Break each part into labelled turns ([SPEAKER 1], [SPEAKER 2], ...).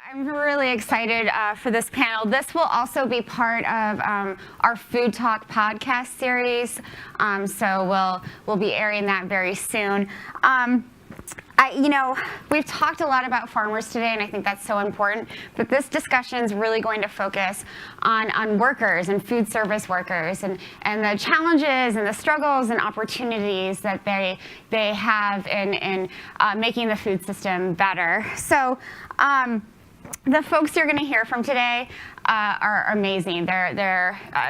[SPEAKER 1] I'm really excited for this panel. This will also be part of our Food Talk podcast series, so we'll be airing that very soon. We've talked a lot about farmers today, and I think that's so important, but this discussion is really going to focus on workers and food service workers and the challenges and the struggles and opportunities that they have in making the food system better. So the folks you're going to hear from today are amazing.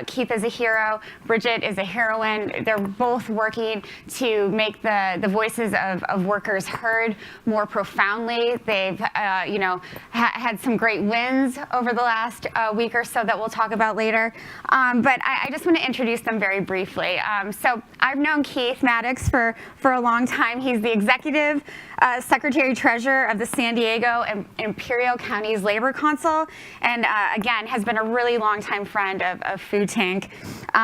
[SPEAKER 1] Keith is a hero, Brigette is a heroine. They're both working to make the voices of workers heard more profoundly. They've had some great wins over the last week or so that we'll talk about later. But I just want to introduce them very briefly. So I've known Keith Maddox for a long time. He's the executive secretary treasurer of the San Diego and Imperial Counties Labor Council, and again has been a really long time friend of Food Tank.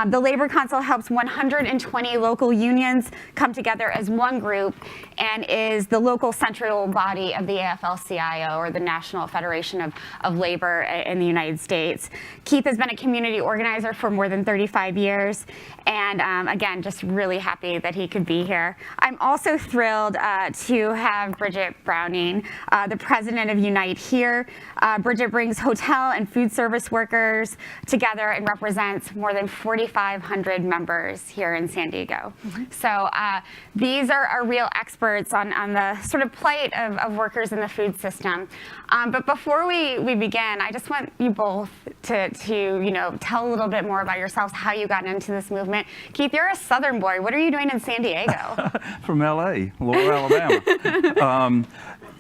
[SPEAKER 1] The Labor Council helps 120 local unions come together as one group and is the local central body of the AFL-CIO, or the National Federation of Labor in the United States. Keith has been a community organizer for more than 35 years, and again, just really happy that he could be here. I'm also thrilled to have Brigette Browning, the president of Unite here. Brigette brings hotel and food service workers together and represents more than 4,500 members here in San Diego. Mm-hmm. So these are real experts on the sort of plight of workers in the food system. But before we begin, I just want you both to tell a little bit more about yourselves, how you got into this movement. Keith, you're a Southern boy. What are you doing in San Diego?
[SPEAKER 2] From L.A., Laurel, Alabama.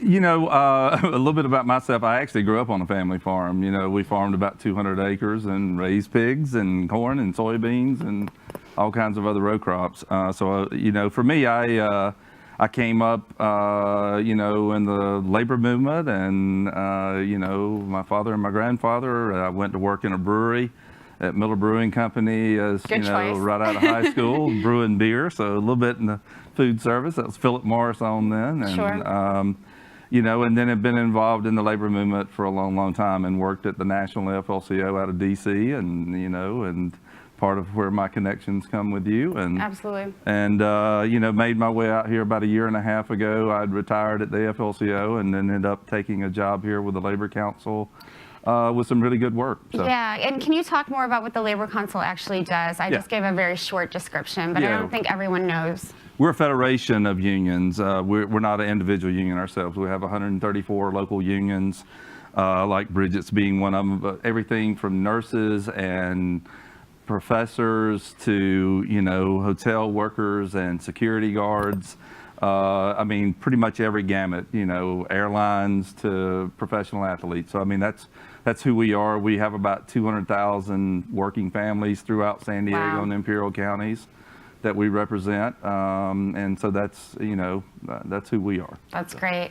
[SPEAKER 2] A little bit about myself. I actually grew up on a family farm. We farmed about 200 acres and raised pigs and corn and soybeans and all kinds of other row crops. For me, I came up, in the labor movement, and, my father and my grandfather, I went to work in a brewery at Miller Brewing Company as, right out of high school, brewing beer. So a little bit in the food service. That was Philip Morris on then. And,
[SPEAKER 1] sure.
[SPEAKER 2] And then have been involved in the labor movement for a long, long time, and worked at the National AFL-CIO out of DC, and part of where my connections come with you. And
[SPEAKER 1] absolutely.
[SPEAKER 2] And made my way out here about a year and a half ago. I'd retired at the AFL-CIO and then ended up taking a job here with the Labor Council with some really good work. So.
[SPEAKER 1] Yeah, and can you talk more about what the Labor Council actually does? I just gave a very short description, but I don't think everyone knows.
[SPEAKER 2] We're a federation of unions. We're not an individual union ourselves. We have 134 local unions, like Bridgette's being one of them, but everything from nurses and professors to, hotel workers and security guards. Pretty much every gamut, airlines to professional athletes. So, that's who we are. We have about 200,000 working families throughout San Diego and Imperial counties that we represent, and so that's who we are.
[SPEAKER 1] That's great.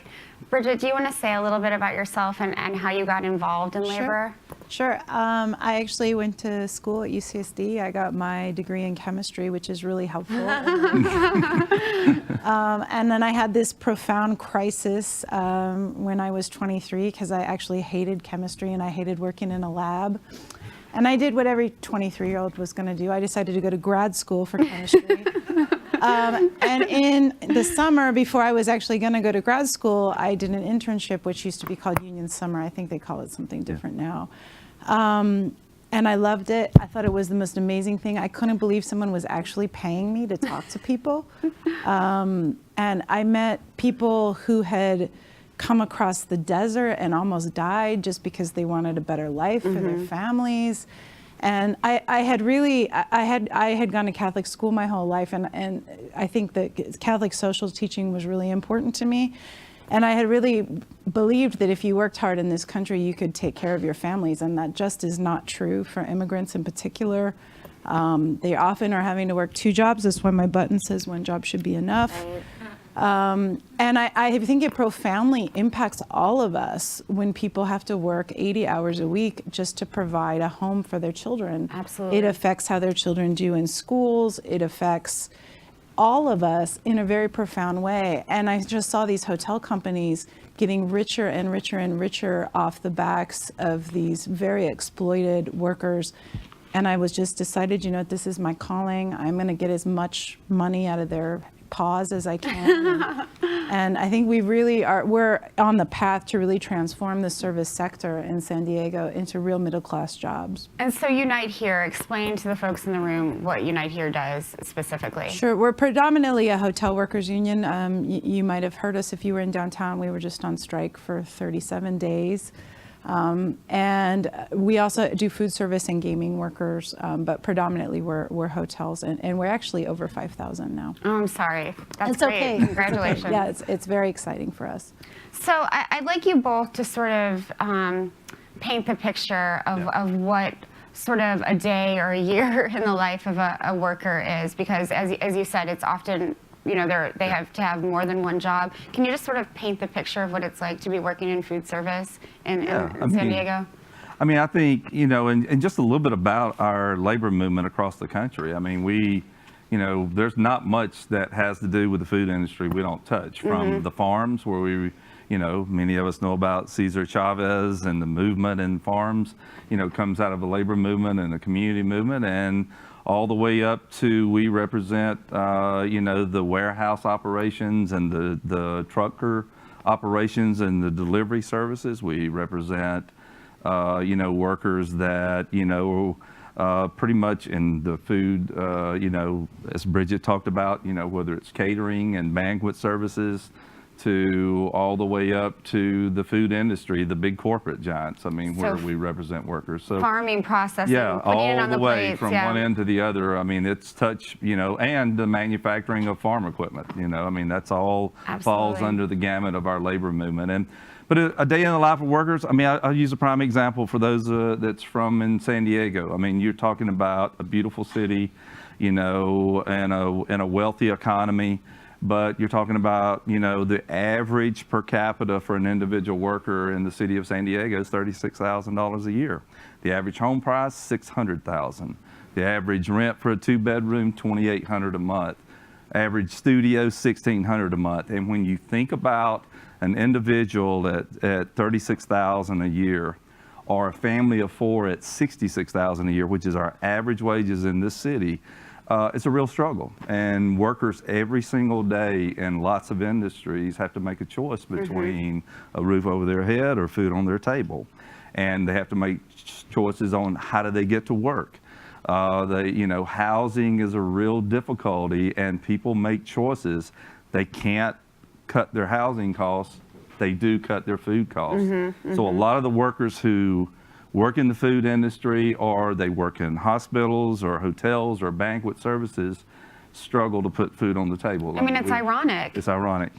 [SPEAKER 1] Brigette, do you want to say a little bit about yourself and how you got involved in labor?
[SPEAKER 3] Sure. I actually went to school at UCSD. I got my degree in chemistry, which is really helpful. And then I had this profound crisis when I was 23, because I actually hated chemistry and I hated working in a lab. And I did what every 23-year-old was going to do. I decided to go to grad school for chemistry. And in the summer, before I was actually going to go to grad school, I did an internship, which used to be called Union Summer. I think they call it something different now. And I loved it. I thought it was the most amazing thing. I couldn't believe someone was actually paying me to talk to people. And I met people who had come across the desert and almost died just because they wanted a better life for their families. And I had gone to Catholic school my whole life, and I think that Catholic social teaching was really important to me. And I had really believed that if you worked hard in this country, you could take care of your families, and that just is not true for immigrants in particular. They often are having to work 2 jobs. That's why my button says 1 job should be enough. And I think it profoundly impacts all of us when people have to work 80 hours a week just to provide a home for their children.
[SPEAKER 1] Absolutely.
[SPEAKER 3] It affects how their children do in schools. It affects all of us in a very profound way. And I just saw these hotel companies getting richer and richer and richer off the backs of these very exploited workers. And I was just decided, you know, this is my calling. I'm going to get as much money out of their paws as I can. And I think we're on the path to really transform the service sector in San Diego into real middle-class jobs.
[SPEAKER 1] And so Unite Here, explain to the folks in the room what Unite Here does specifically.
[SPEAKER 3] Sure, we're predominantly a hotel workers union. You might have heard us if you were in downtown. We were just on strike for 37 days. And we also do food service and gaming workers, but predominantly we're hotels, and we're actually over 5,000 now.
[SPEAKER 1] Oh, I'm sorry. That's
[SPEAKER 3] It's
[SPEAKER 1] great.
[SPEAKER 3] okay.
[SPEAKER 1] Congratulations.
[SPEAKER 3] Yeah, it's very exciting for us.
[SPEAKER 1] So I'd like you both to sort of paint the picture of what sort of a day or a year in the life of a worker is, because as you said, it's often, you know, they have to have more than one job. Can you just sort of paint the picture of what it's like to be working in food service in San Diego?
[SPEAKER 2] I mean, I think, you know, and just a little bit about our labor movement across the country. I mean, you know, there's not much that has to do with the food industry we don't touch, from the farms where you know, many of us know about Cesar Chavez and the movement in farms, you know, comes out of the labor movement and the community movement, and all the way up to we represent, you know, the warehouse operations and the trucker operations and the delivery services. We represent, you know, workers that, you know, pretty much in the food, you know, as Brigette talked about, you know, whether it's catering and banquet services, to all the way up to the food industry, the big corporate giants. I mean, where we represent workers. So
[SPEAKER 1] farming, processing,
[SPEAKER 2] yeah,
[SPEAKER 1] putting it
[SPEAKER 2] all
[SPEAKER 1] on
[SPEAKER 2] the way
[SPEAKER 1] plates,
[SPEAKER 2] from one end to the other. I mean, it's touch, you know, and the manufacturing of farm equipment. You know, I mean, that's all falls under the gamut of our labor movement. But a day in the life of workers. I mean, I'll use a prime example for those that's from in San Diego. I mean, you're talking about a beautiful city, you know, and a wealthy economy. But you're talking about, you know, the average per capita for an individual worker in the city of San Diego is $36,000 a year. The average home price, $600,000. The average rent for a 2-bedroom, $2,800 a month. Average studio, $1,600 a month. And when you think about an individual at $36,000 a year, or a family of 4 at $66,000 a year, which is our average wages in this city, it's a real struggle. And workers every single day in lots of industries have to make a choice between a roof over their head or food on their table. And they have to make choices on how do they get to work. You know, housing is a real difficulty, and people make choices. They can't cut their housing costs. They do cut their food costs. So a lot of the workers who work in the food industry, or they work in hospitals or hotels or banquet services, struggle to put food on the table.
[SPEAKER 1] I mean, it's ironic.
[SPEAKER 2] It's ironic.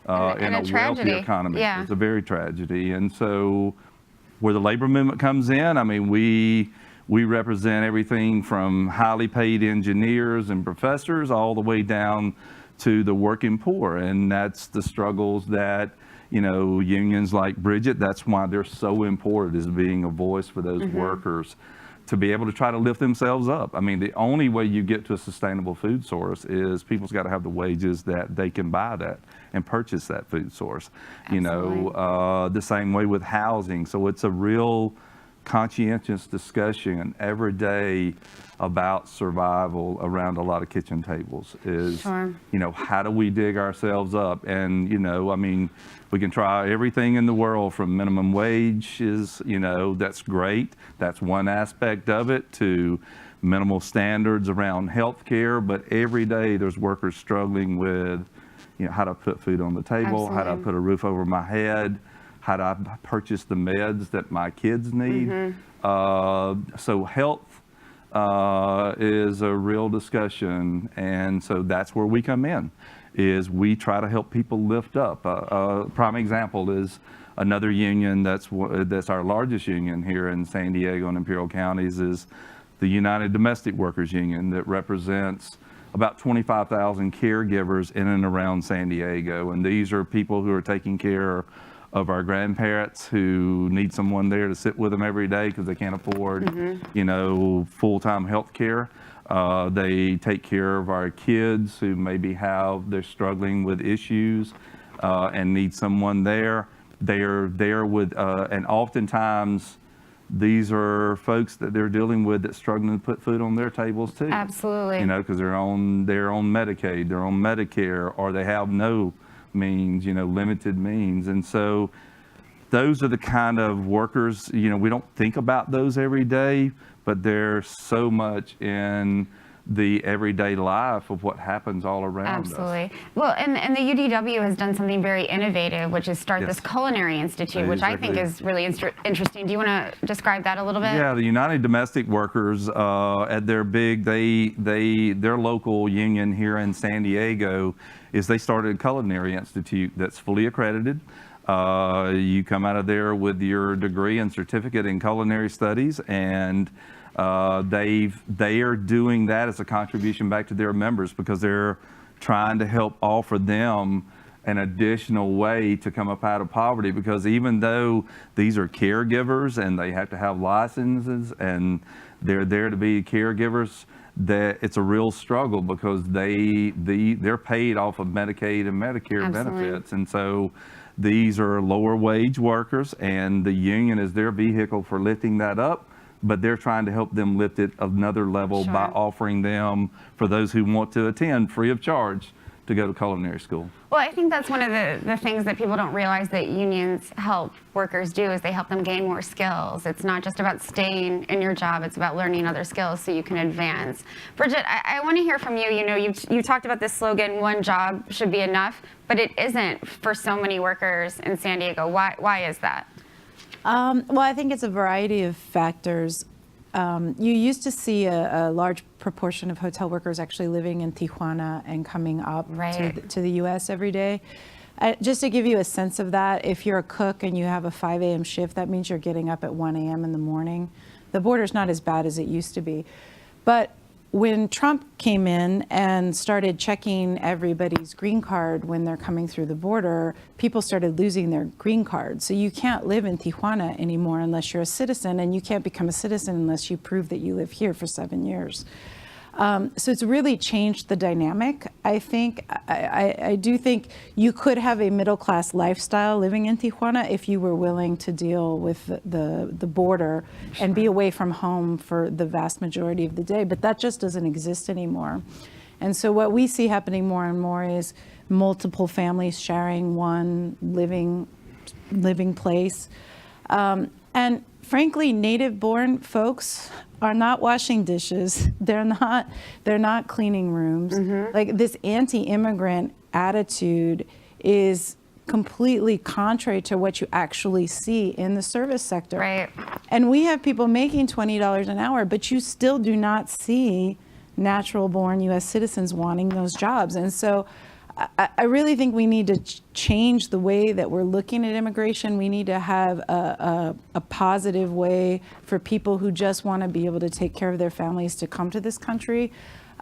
[SPEAKER 1] And
[SPEAKER 2] in
[SPEAKER 1] a tragedy.
[SPEAKER 2] wealthy economy.
[SPEAKER 1] Yeah.
[SPEAKER 2] It's a very tragedy. And so where the labor movement comes in, I mean, we represent everything from highly paid engineers and professors all the way down to the working poor. And that's the struggles that, you know, unions like Brigette, that's why they're so important, is being a voice for those workers to be able to try to lift themselves up. I mean, the only way you get to a sustainable food source is people's got to have the wages that they can buy that and purchase that food source.
[SPEAKER 1] Absolutely.
[SPEAKER 2] You know, the same way with housing. So it's a real conscientious discussion every day about survival around a lot of kitchen tables is, you know, how do we dig ourselves up? And, you know, I mean, we can try everything in the world, from minimum wage is, you know, that's great. That's one aspect of it, to minimal standards around health care. But every day there's workers struggling with, you know, how to put food on the table, how to put a roof over my head, how do I purchase the meds that my kids need? So health is a real discussion, and so that's where we come in, is we try to help people lift up. A prime example is another union that's our largest union here in San Diego and Imperial Counties, is the United Domestic Workers Union, that represents about 25,000 caregivers in and around San Diego. And these are people who are taking care of our grandparents who need someone there to sit with them every day because they can't afford, you know, full-time health care. They take care of our kids who maybe they're struggling with issues and need someone there. They're there with, and oftentimes these are folks that they're dealing with that's struggling to put food on their tables too.
[SPEAKER 1] Absolutely.
[SPEAKER 2] You know, because they're on Medicaid, they're on Medicare, or they have no means, limited means. And so those are the kind of workers, we don't think about those every day, but they're so much in the everyday life of what happens all around us.
[SPEAKER 1] Absolutely. Well, and the UDW has done something very innovative, which is start this culinary institute, which I think is really interesting. Do you want to describe that a little bit?
[SPEAKER 2] Yeah, the United Domestic Workers at their their local union here in San Diego is they started a culinary institute that's fully accredited. You come out of there with your degree and certificate in culinary studies, and they are doing that as a contribution back to their members because they're trying to help offer them an additional way to come up out of poverty, because even though these are caregivers and they have to have licenses and they're there to be caregivers, that it's a real struggle because they're paid off of Medicaid and Medicare benefits. And so these are lower wage workers, and the union is their vehicle for lifting that up, but they're trying to help them lift it another level by offering them, for those who want to attend free of charge, to go to culinary school.
[SPEAKER 1] Well, I think that's one of the things that people don't realize that unions help workers do, is they help them gain more skills. It's not just about staying in your job, it's about learning other skills so you can advance. Brigette, I want to hear from you. You talked about this slogan, one job should be enough, but it isn't for so many workers in San Diego. Why is that?
[SPEAKER 3] Well, I think it's a variety of factors. You used to see a large proportion of hotel workers actually living in Tijuana and coming up to the U.S. every day. Just to give you a sense of that, if you're a cook and you have a 5 a.m. shift, that means you're getting up at 1 a.m. in the morning. The border's not as bad as it used to be. But when Trump came in and started checking everybody's green card when they're coming through the border, people started losing their green cards. So you can't live in Tijuana anymore unless you're a citizen, and you can't become a citizen unless you prove that you live here for 7 years. So it's really changed the dynamic. I think, I do think you could have a middle-class lifestyle living in Tijuana if you were willing to deal with the border and be away from home for the vast majority of the day, but that just doesn't exist anymore. And so what we see happening more and more is multiple families sharing one living place. And frankly, native-born folks are not washing dishes. They're not cleaning rooms. Like, this anti-immigrant attitude is completely contrary to what you actually see in the service sector.
[SPEAKER 1] Right.
[SPEAKER 3] And we have people making $20 an hour, but you still do not see natural-born U.S. citizens wanting those jobs. And so I really think we need to change the way that we're looking at immigration. We need to have a positive way for people who just want to be able to take care of their families to come to this country.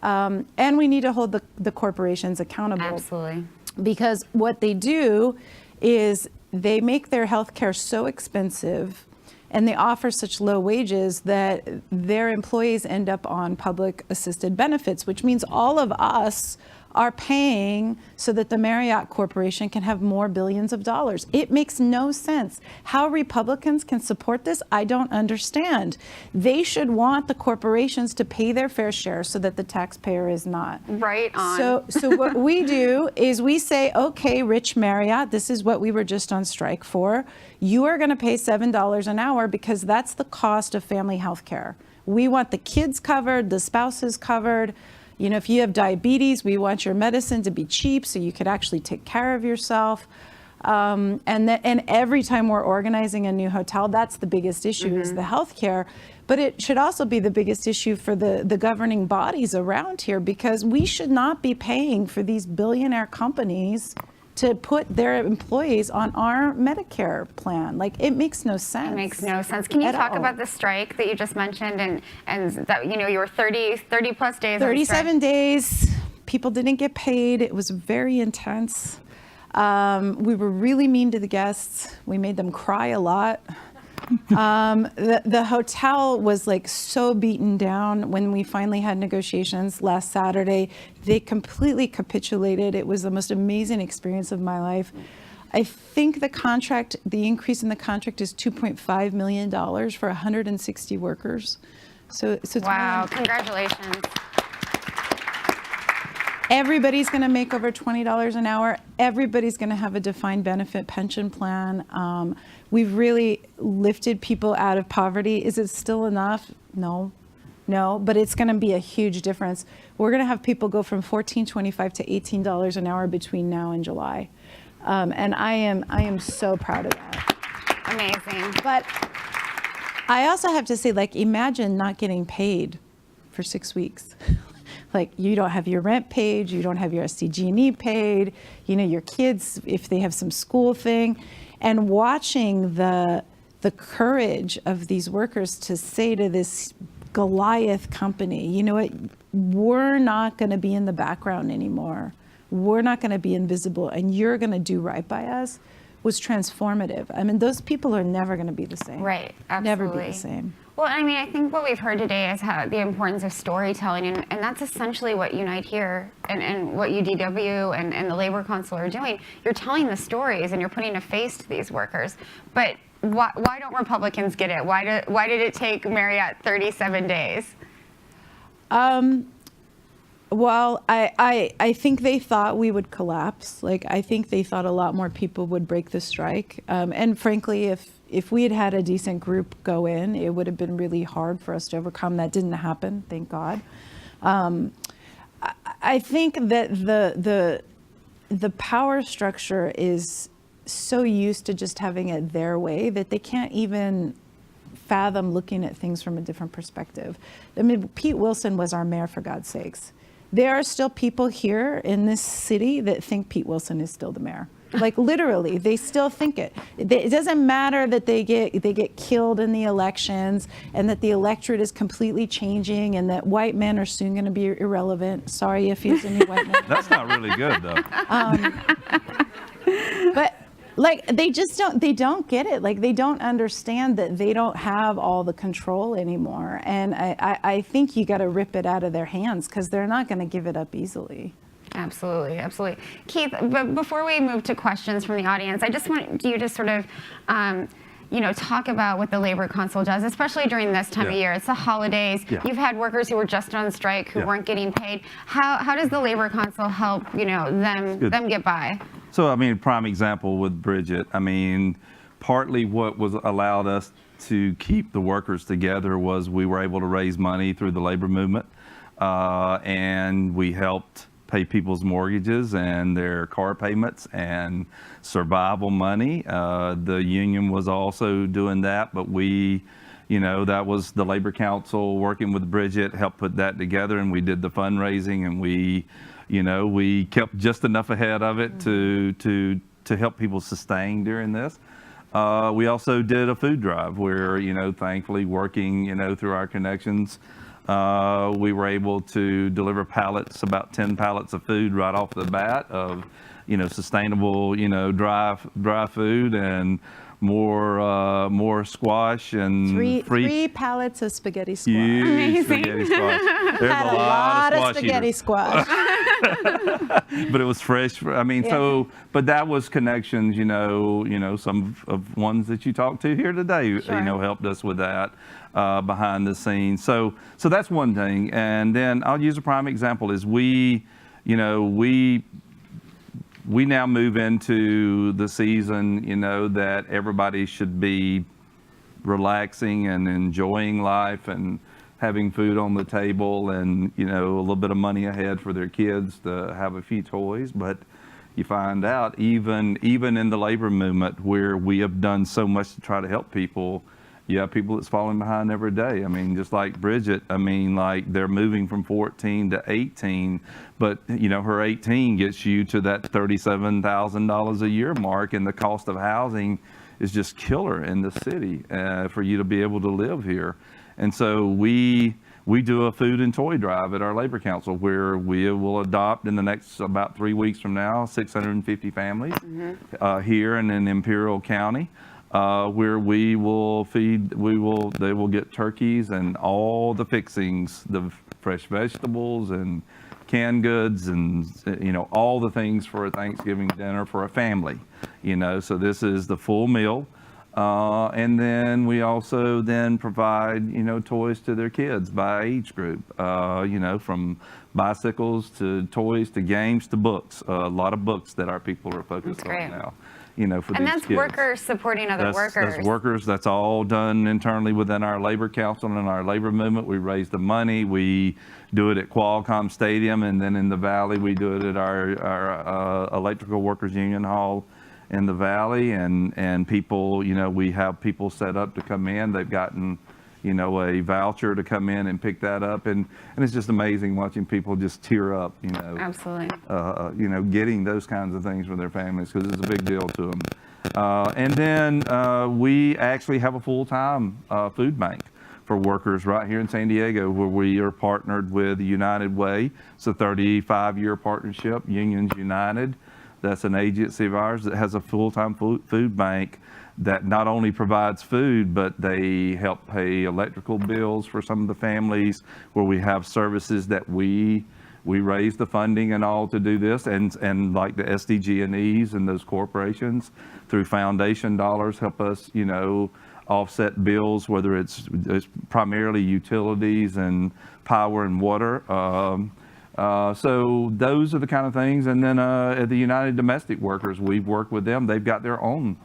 [SPEAKER 3] And we need to hold the corporations accountable.
[SPEAKER 1] Absolutely.
[SPEAKER 3] Because what they do is they make their health care so expensive and they offer such low wages that their employees end up on public assisted benefits, which means all of us are paying so that the Marriott Corporation can have more billions of dollars. It makes no sense. How Republicans can support this, I don't understand. They should want the corporations to pay their fair share so that the taxpayer is not.
[SPEAKER 1] Right on.
[SPEAKER 3] So what we do is we say, okay, rich Marriott, this is what we were just on strike for. You are gonna pay $7 an hour because that's the cost of family health care. We want the kids covered, the spouses covered. You know, if you have diabetes, we want your medicine to be cheap so you could actually take care of yourself. And every time we're organizing a new hotel, that's the biggest issue is the healthcare. But it should also be the biggest issue for the governing bodies around here, because we should not be paying for these billionaire companies to put their employees on our Medicare plan. Like, it makes no sense.
[SPEAKER 1] It makes no sense. Can you talk about the strike that you just mentioned, and that, you know, you were 30 plus days
[SPEAKER 3] 37 days. People didn't get paid. It was very intense. We were really mean to the guests. We made them cry a lot. The hotel was like so beaten down when we finally had negotiations last Saturday. They completely capitulated. It was the most amazing experience of my life. I think the increase in the contract is $2.5 million for 160 workers. So it's
[SPEAKER 1] Wow,
[SPEAKER 3] really,
[SPEAKER 1] congratulations.
[SPEAKER 3] everybody's going to make over $20 an hour. Everybody's going to have a defined benefit pension plan. We've really lifted people out of poverty. Is it still enough? No, but it's going to be a huge difference. We're going to have people go from $14.25 to $18 an hour between now and July. And I am so proud of that.
[SPEAKER 1] Amazing.
[SPEAKER 3] But I also have to say, like, imagine not getting paid for 6 weeks. Like, you don't have your rent paid, you don't have your SDG&E paid, you know, your kids, if they have some school thing, and watching the courage of these workers to say to this Goliath company, you know what, we're not going to be in the background anymore. We're not going to be invisible, and you're going to do right by us, was transformative. I mean, those people are never going to be the same.
[SPEAKER 1] Right, absolutely.
[SPEAKER 3] Never be the same.
[SPEAKER 1] Well, I mean, I think what we've heard today is how the importance of storytelling, and that's essentially what Unite here and what UDW and the Labor Council are doing. You're telling the stories and you're putting a face to these workers. But why don't Republicans get it? Why did it take Marriott 37 days?
[SPEAKER 3] Well, I think they thought we would collapse. Like, I think they thought a lot more people would break the strike. And frankly, if we had had a decent group go in, it would have been really hard for us to overcome. That didn't happen, thank God. I think that the power structure is so used to just having it their way that they can't even fathom looking at things from a different perspective. I mean, Pete Wilson was our mayor, for God's sakes. There are still people here in this city that think Pete Wilson is still the mayor. Like, literally, they still think it. It doesn't matter that they get killed in the elections and that the electorate is completely changing and that white men are soon going to be irrelevant. Sorry if there's any white men.
[SPEAKER 2] That's not really good, though.
[SPEAKER 3] But like, they don't get it. Like, they don't understand that they don't have all the control anymore. And I think you got to rip it out of their hands, because they're not going to give it up easily.
[SPEAKER 1] Absolutely, absolutely. Keith, but before we move to questions from the audience, I just want you to sort of, talk about what the Labor Council does, especially during this time of year. It's the holidays.
[SPEAKER 2] Yeah.
[SPEAKER 1] You've had workers who were just on strike who weren't getting paid. How does the Labor Council help, them get by?
[SPEAKER 2] So, I mean, prime example with Brigette. I mean, partly what was allowed us to keep the workers together was we were able to raise money through the labor movement, and we helped pay people's mortgages and their car payments and survival money. The union was also doing that, but that was the Labor Council working with Brigette, helped put that together, and we did the fundraising, and we kept just enough ahead of it to help people sustain during this. We also did a food drive where, thankfully working, through our connections, we were able to deliver about 10 pallets of food right off the bat of, sustainable, dry food, and more squash and
[SPEAKER 3] three pallets of spaghetti squash.
[SPEAKER 2] Huge
[SPEAKER 1] Amazing.
[SPEAKER 2] spaghetti squash. There's
[SPEAKER 3] Had a lot of spaghetti squash.
[SPEAKER 2] But it was fresh. I mean, but that was connections, some of ones that you talked to here today, helped us with that behind the scenes. So that's one thing. And then I'll use a prime example is we now move into the season, that everybody should be relaxing and enjoying life and having food on the table and, a little bit of money ahead for their kids to have a few toys. But you find out even in the labor movement where we have done so much to try to help people, you have people that's falling behind every day. I mean, just like Brigette, they're moving from 14 to 18, but her 18 gets you to that $37,000 a year mark, and the cost of housing is just killer in the city for you to be able to live here. And so we do a food and toy drive at our Labor Council where we will adopt in the next about 3 weeks from now 650 families here and in Imperial County. where they will get turkeys and all the fixings, the fresh vegetables and canned goods and, all the things for a Thanksgiving dinner for a family, so this is the full meal. And then we also then provide, toys to their kids by age group, from bicycles to toys to games to books. A lot of books that our people are focused on now, for
[SPEAKER 1] and
[SPEAKER 2] these
[SPEAKER 1] that's
[SPEAKER 2] kids.
[SPEAKER 1] workers supporting other workers.
[SPEAKER 2] That's workers. That's all done internally within our labor council and our labor movement. We raise the money. We do it at Qualcomm Stadium, and then in the Valley, we do it at our Electrical Workers Union Hall in the Valley, and people, we have people set up to come in. They've gotten, a voucher to come in and pick that up, and it's just amazing watching people just tear up,
[SPEAKER 1] Absolutely.
[SPEAKER 2] Getting those kinds of things for their families, because it's a big deal to them. And then we actually have a full-time food bank for workers right here in San Diego, where we are partnered with United Way. It's a 35-year partnership, Unions United. That's an agency of ours that has a full-time food bank that not only provides food, but they help pay electrical bills for some of the families, where we have services that we raise the funding and all to do this, and like the SDG&Es and those corporations through foundation dollars help us, offset bills, whether it's primarily utilities and power and water. So those are the kind of things. And then at the United Domestic Workers, we've worked with them. They've got their own,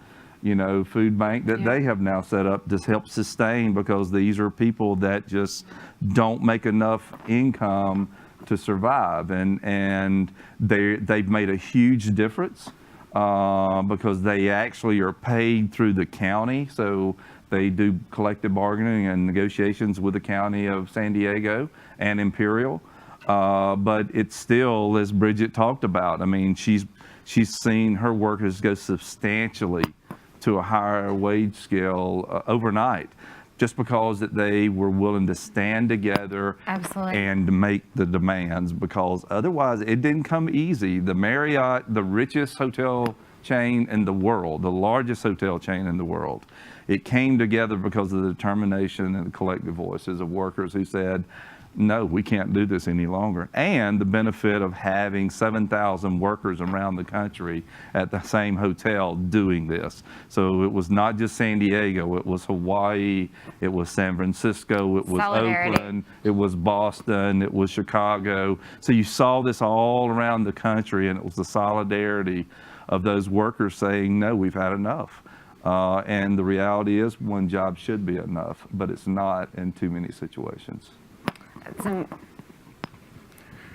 [SPEAKER 2] food bank that they have now set up to help sustain, because these are people that just don't make enough income to survive. And they've made a huge difference because they actually are paid through the county. So they do collective bargaining and negotiations with the county of San Diego and Imperial. But it's still, as Brigette talked about, I mean, she's seen her workers go substantially to a higher wage scale overnight, just because that they were willing to stand together.
[SPEAKER 1] Absolutely.
[SPEAKER 2] And make the demands, because otherwise it didn't come easy. The Marriott, the richest hotel chain in the world, the largest hotel chain in the world, it came together because of the determination and the collective voices of workers who said, no, we can't do this any longer. And the benefit of having 7,000 workers around the country at the same hotel doing this. So it was not just San Diego, it was Hawaii, it was San Francisco, it was Oakland, it was Boston, it was Chicago. So you saw this all around the country, and it was the solidarity of those workers saying, no, we've had enough. And the reality is, one job should be enough, but it's not in too many situations.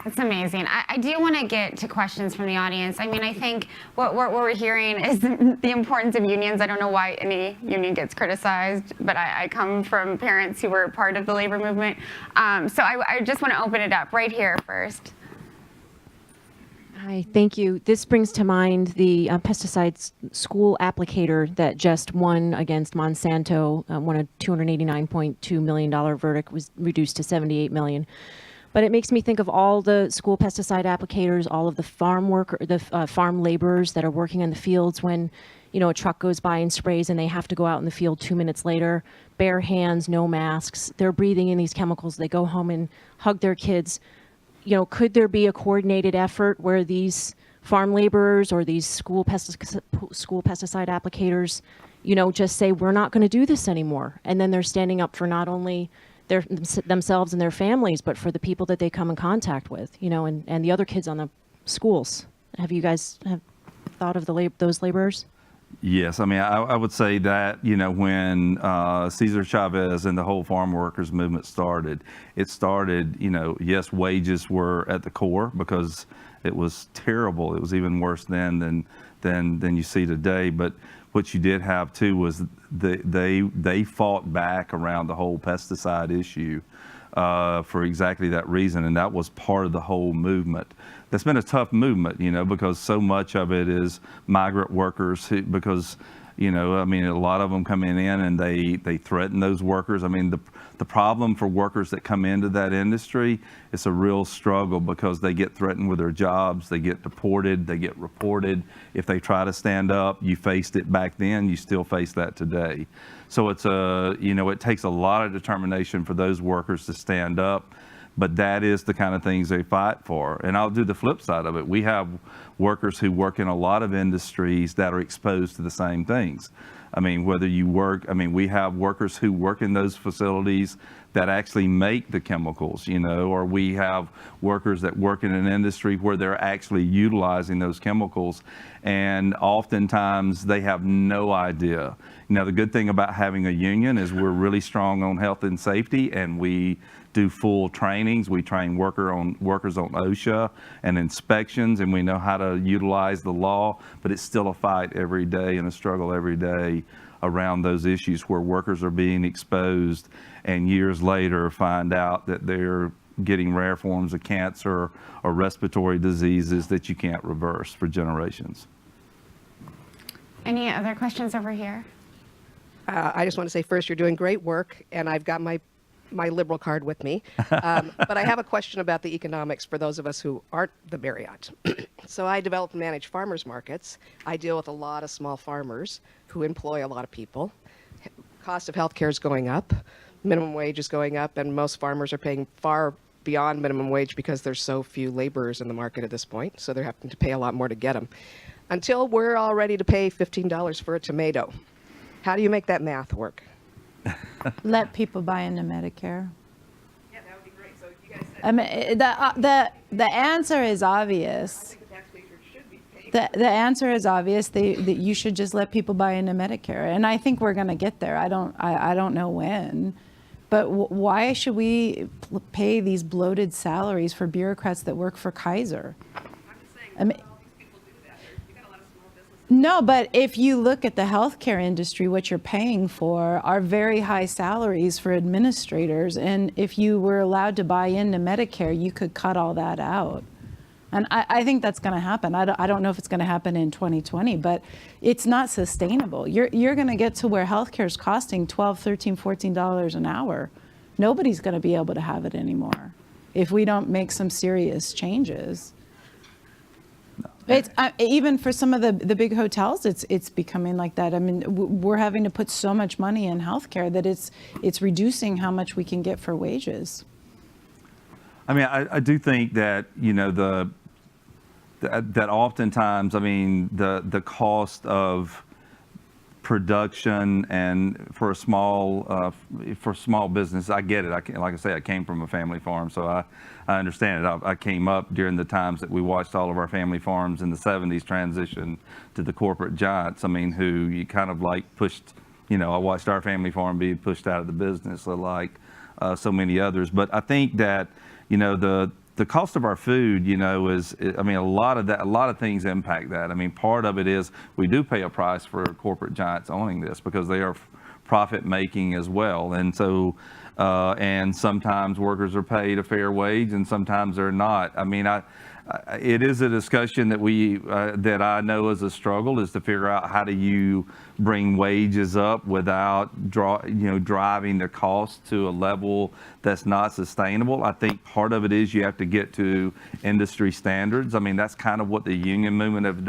[SPEAKER 1] That's amazing. I do want to get to questions from the audience. I mean, I think what we're hearing is the importance of unions. I don't know why any union gets criticized, but I come from parents who were part of the labor movement. So I just want to open it up right here first.
[SPEAKER 4] Hi, thank you. This brings to mind the pesticides school applicator that just won against Monsanto. Won a $289.2 million verdict, was reduced to $78 million. But it makes me think of all the school pesticide applicators, all of the farm laborers that are working in the fields when, a truck goes by and sprays and they have to go out in the field 2 minutes later, bare hands, no masks. They're breathing in these chemicals. They go home and hug their kids. Could there be a coordinated effort where these farm laborers or these school pesticide applicators, just say, we're not going to do this anymore. And then they're standing up for not only themselves and their families, but for the people that they come in contact with, and the other kids on the schools. Have you guys thought of those laborers?
[SPEAKER 2] Yes, I mean, I would say that, when Cesar Chavez and the whole farm workers movement started, it started, yes, wages were at the core because it was terrible. It was even worse then than you see today. But what you did have too was they fought back around the whole pesticide issue for exactly that reason, and that was part of the whole movement. That's been a tough movement, because so much of it is migrant workers because You know, I mean, a lot of them come in and they threaten those workers. I mean, the problem for workers that come into that industry, it's a real struggle because they get threatened with their jobs, they get deported, they get reported. If they try to stand up, you faced it back then, you still face that today. So it's it takes a lot of determination for those workers to stand up. But that is the kind of things they fight for. And I'll do the flip side of it. We have workers who work in a lot of industries that are exposed to the same things. I mean, we have workers who work in those facilities that actually make the chemicals, or we have workers that work in an industry where they're actually utilizing those chemicals. And oftentimes they have no idea. Now, the good thing about having a union is we're really strong on health and safety, and we do full trainings. We train workers on OSHA and inspections, and we know how to utilize the law, but it's still a fight every day and a struggle every day around those issues where workers are being exposed and years later find out that they're getting rare forms of cancer or respiratory diseases that you can't reverse for generations.
[SPEAKER 1] Any other questions over here?
[SPEAKER 5] I just want to say first, you're doing great work, and I've got my liberal card with me. But I have a question about the economics for those of us who aren't the Marriott. So I develop and manage farmers markets. I deal with a lot of small farmers who employ a lot of people. Cost of healthcare is going up. Minimum wage is going up, and most farmers are paying far beyond minimum wage because there's so few laborers in the market at this point, so they're having to pay a lot more to get them. Until we're all ready to pay $15 for a tomato, how do you make that math work?
[SPEAKER 3] Let people buy into Medicare.
[SPEAKER 5] Yeah, that would be great. So you guys said
[SPEAKER 3] I mean, the answer is obvious.
[SPEAKER 5] the taxpayer should be paying.
[SPEAKER 3] The answer is obvious. That you should just let people buy into Medicare, and I think we're going to get there. I don't know when, but why should we pay these bloated salaries for bureaucrats that work for Kaiser?
[SPEAKER 5] I'm just saying,
[SPEAKER 3] I mean,
[SPEAKER 5] all these people do that. You got a lot of small businesses.
[SPEAKER 3] No, but if you look at the healthcare industry, what you're paying for are very high salaries for administrators. And if you were allowed to buy into Medicare, you could cut all that out. And I think that's going to happen. I don't know if it's going to happen in 2020, but it's not sustainable. You're going to get to where healthcare is costing $12, $13, $14 an hour. Nobody's going to be able to have it anymore if we don't make some serious changes. It's even for some of the big hotels, it's becoming like that. I mean, we're having to put so much money in healthcare that it's reducing how much we can get for wages.
[SPEAKER 2] I mean, I do think that, that oftentimes, I mean, the cost of production and for a small business, I get it. Like I say, I came from a family farm, so I understand it. I came up during the times that we watched all of our family farms in the 70s transition to the corporate giants. I mean, who you kind of like pushed, I watched our family farm be pushed out of the business like so many others. But I think that, the cost of our food, is, I mean, a lot of things impact that. I mean, part of it is we do pay a price for corporate giants owning this because they are profit making as well. And so, and sometimes workers are paid a fair wage and sometimes they're not. I mean, it is a discussion that that I know is a struggle, is to figure out how do you bring wages up without driving the cost to a level that's not sustainable. I think part of it is you have to get to industry standards. I mean, that's kind of what the union movement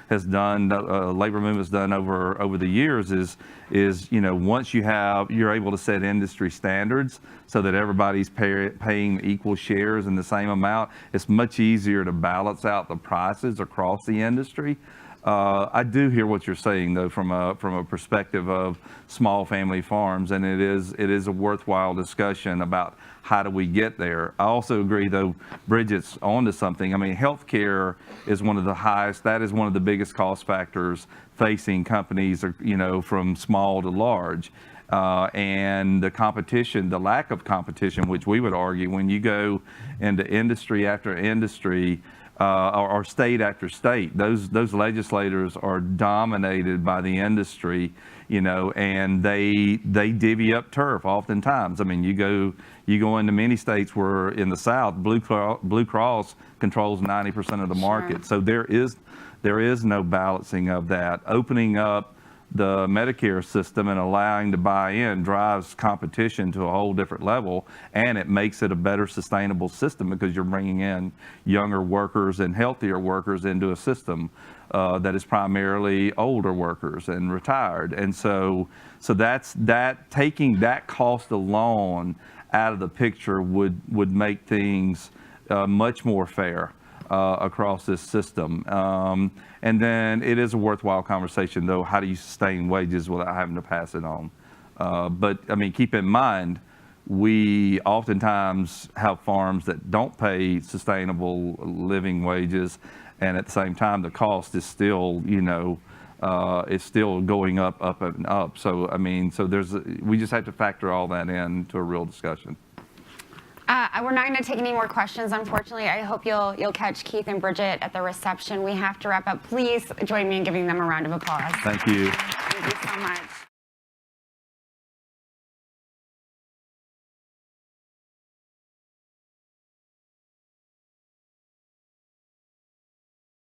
[SPEAKER 2] has done. Labor movement has done over the years. Is once you're able to set industry standards so that everybody's paying equal shares in the same amount, it's much easier to balance out the prices across the industry. I do hear what you're saying, though, from a perspective of small family farms, and it is a worthwhile discussion about how do we get there. I also agree, though, Brigitte's onto something. I mean, healthcare is one of the highest. That is one of the biggest cost factors facing companies, from small to large. And the competition, the lack of competition, which we would argue when you go into industry after industry, or state after state, those legislators are dominated by the industry, and they divvy up turf oftentimes. I mean, you go into many states where in the South, Blue Cross controls 90% of the market.
[SPEAKER 1] Sure.
[SPEAKER 2] So there is no balancing of that. Opening up the Medicare system and allowing to buy in drives competition to a whole different level, and it makes it a better sustainable system because you're bringing in younger workers and healthier workers into a system that is primarily older workers and retired. And so that's taking that cost alone out of the picture would make things much more fair across this system. And then it is a worthwhile conversation, though, how do you sustain wages without having to pass it on? But I mean, keep in mind, we oftentimes have farms that don't pay sustainable living wages, and at the same time, the cost is still, it's still going up and up. So I mean, we just have to factor all that into a real discussion.
[SPEAKER 1] We're not going to take any more questions, unfortunately. I hope you'll catch Keith and Brigette at the reception. We have to wrap up. Please join me in giving them a round of applause.
[SPEAKER 2] Thank you.
[SPEAKER 1] Thank you so much.